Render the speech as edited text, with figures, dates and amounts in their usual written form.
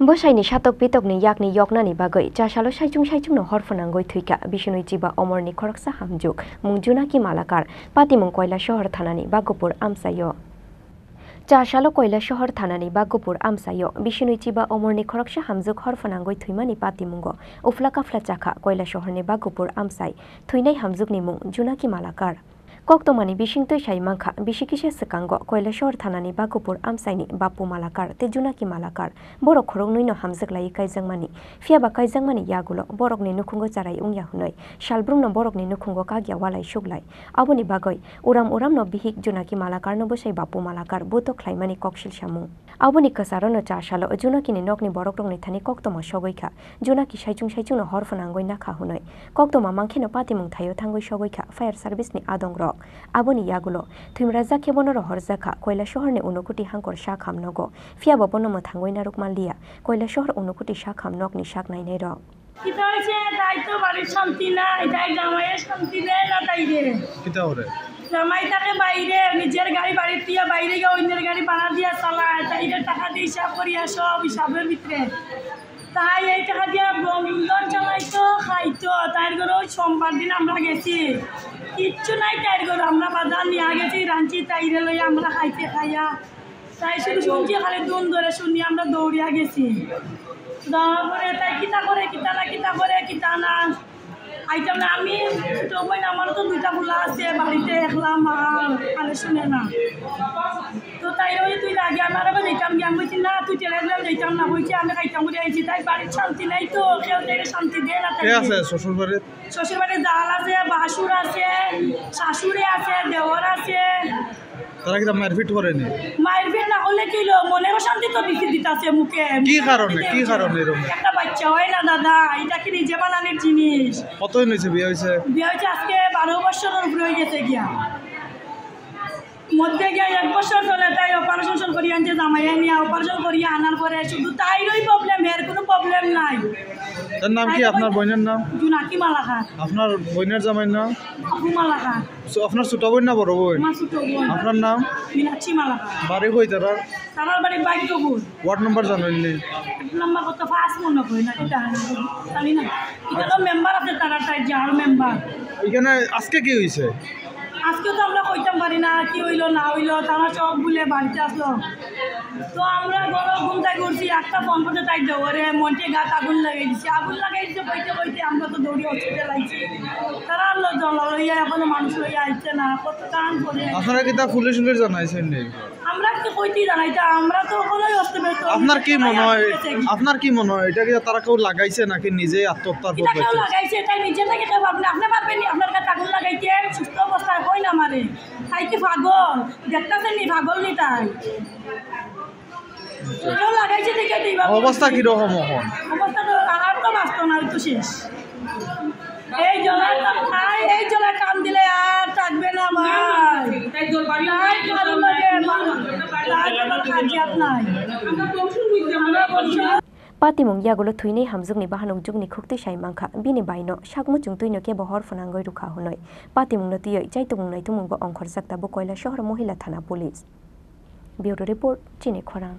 Bosaini shatok pitokni yakni yoknani bagoi chasalo saijung no horfonangoi thuika Bishnoi Chiba Omorni Khoroksa hamjuk mungjuna ki malakar Patimung Koila Shohor Thanani Bagopur Amsayo Chasalo Koila Shohor Thanani Bagopur Amsayo Bishnoi Chiba Omorni Khoroksa hamjuk horfonangoi thuimani Patimungo Uflaka Flachaka Koila Shohorni Bagopur Amsai Thuinai hamjukni mung Junaki malakar Koktomani Bishingtoi Shaimangkha Bishikishe Sekango Koila Shohor Thanani Bagopur Amsaini Bapu Malakar te Junaki Malakar Borok Khorongnoino hamjaklai kaijangmani Fiaba kaijangmani yagulo Borokni nukhungo charai ungya hunoi Shalbrungno Borokni nukhungo kagya walai shuglai Aboni bagoi uramno bihik Junaki Malakar no bosai Bapu Malakar buto khlaimani kokshil shamu Aboni kasarono chashalo Junakini nokni borokrongni thani koktoma shogoikha Junaki saijung no horfonangoi nakha hunoi Koktoma mangkheno patimung thayo thangoi shogoikha fire service ni adongrok Aboni yagulo Thumraja kebonoro horjaka Koila Shohorni unukuti hangkor shakham nogo Fiaba bonomo thangoi naruk maldia Koila Shohor unukuti shakham nokni shak nainai rok Kita hoche dai to bari shanti na dai jamai shanti ne na dai re kita hore জামাই তাকে বাইরে নিজের গাড়ি বাড়ির দিয়ে বাইরে গিয়ে অন্যের গাড়ি ভাড়া দিয়ে চালায় তাই টাকা দিয়ে হিসাব করিয়া সব হিসাবের ভিতরে তাই এই টাকা দিয়ে বন্ধন চালাইতো খাইতো তাই করে ওই সোমবার দিন আমরা গেছি কিচ্ছু নাই তাই করে আমরা বাজার নিয়ে গেছি রাঞ্চি তাইরে লই আমরা খাইতে খাইয়া তাই শুধু শুনছি খালি দুন ধরে শুনি আমরা দৌড়িয়া গেছি তারপরে তাই কিতা করে কিতা না আইতাম না আমি ছোট বোন আমারও তো দুইটা ফুলা আছে বাড়িতে একলা মা কানে শুনে না তো তাই ওই তুই আগে আমার আবার যেতাম গিয়ে আমি বলছি না তুই চলে গেলাম যেতাম না বলছি আমি খাইতাম করে আইছি তাই বাড়ির শান্তি নাই তো কেউ থেকে শান্তি দেয় না শ্বশুর বাড়ির জাল আছে বাসুর আছে শাশুড়ি আছে দেওর আছে তারা কি মারপিট করেনি মারপিট না হলে কি লো মনে শান্তি তো দিতে দিতাছে মুখে কি কারণে এরকম একটা বাচ্চা হয় না দাদা এটা কি নিজে বানানোর জিনিস কতদিন হয়েছে বিয়ে হয়েছে আজকে 12 বছরের উপরে হয়ে গেছে গিয়া মধ্যে গিয়া 1 বছর চলে তাই অপারেশন করিয়া আনছে জামাইয়া নিয়ে অপারেশন করিয়া আনার পরে শুধু তাইরই প্রবলেম এর কোনো প্রবলেম নাই তার নাম কি আপনার বোনের নাম জুনাকি মালাকার আপনার বোনের জামাইয়ের নাম আপু মালাকার আপনার ছোট বোন না বড় বোন আমার ছোট বোন আপনার নাম মীনাক্ষী মালাকার বাড়ি কই তারার বাড়ি বাইকপুর ওয়ার্ড নাম্বার জানেন নি নাম্বার কত ফাস্ট মনে কই না এটা জানি না এটা মেম্বার আছে তারা তাই যার মেম্বার এখানে আজকে কি হইছে আজকে তো আমরা কইতাম পারি না কি হইলো না হইলো তারা সব বলে বাড়িতে আসলো তো আমরা বড় গুনতাই করছি একটা ফোন করতে তাই দৌড়ে মনটে গাত আগুন লাগাই দিছে বইতে আমরা তো দৌড়ি হসপিটাল আইছি তারা আলো জল লইয়া এখনো মানুষ লইয়া আইছে না কত কারণ করে আপনারা কি তা পুলিশ জানাইছেন নি আমরা কি কইতি জানাইতা আমরা তো ওখানেই হসপিটাল আপনার কি মনে হয় এটা কি তারা কেউ লাগাইছে নাকি নিজে আত্মহত্যার পথে এটা কেউ লাগাইছে তাই নিজে থেকে কেউ আপনি ভাববেন আপনার কাছে আগুন লাগাইতে সুস্থ অবস্থায় কই না মারে তাই কি পাগল দেখতেছেন নি পাগল নি তাই কেউ লাগাইছে দেখে অবস্থা কিরকম এখন অবস্থা তো আর তো বাঁচত না তো শেষ এই জলের কাম দিলে আর থাকবে না Patimung yagulo thuinei hamjukni bahanok jugni khukti saimangkha bini baino sakmuchung tuino ke bahor phonangoi rukha hunoi Patimung no tiyoi chaitumung naitumung bo ongkhor sakta bo Koila Shohor Mohila Thana Police Bureau Report Chine Khorang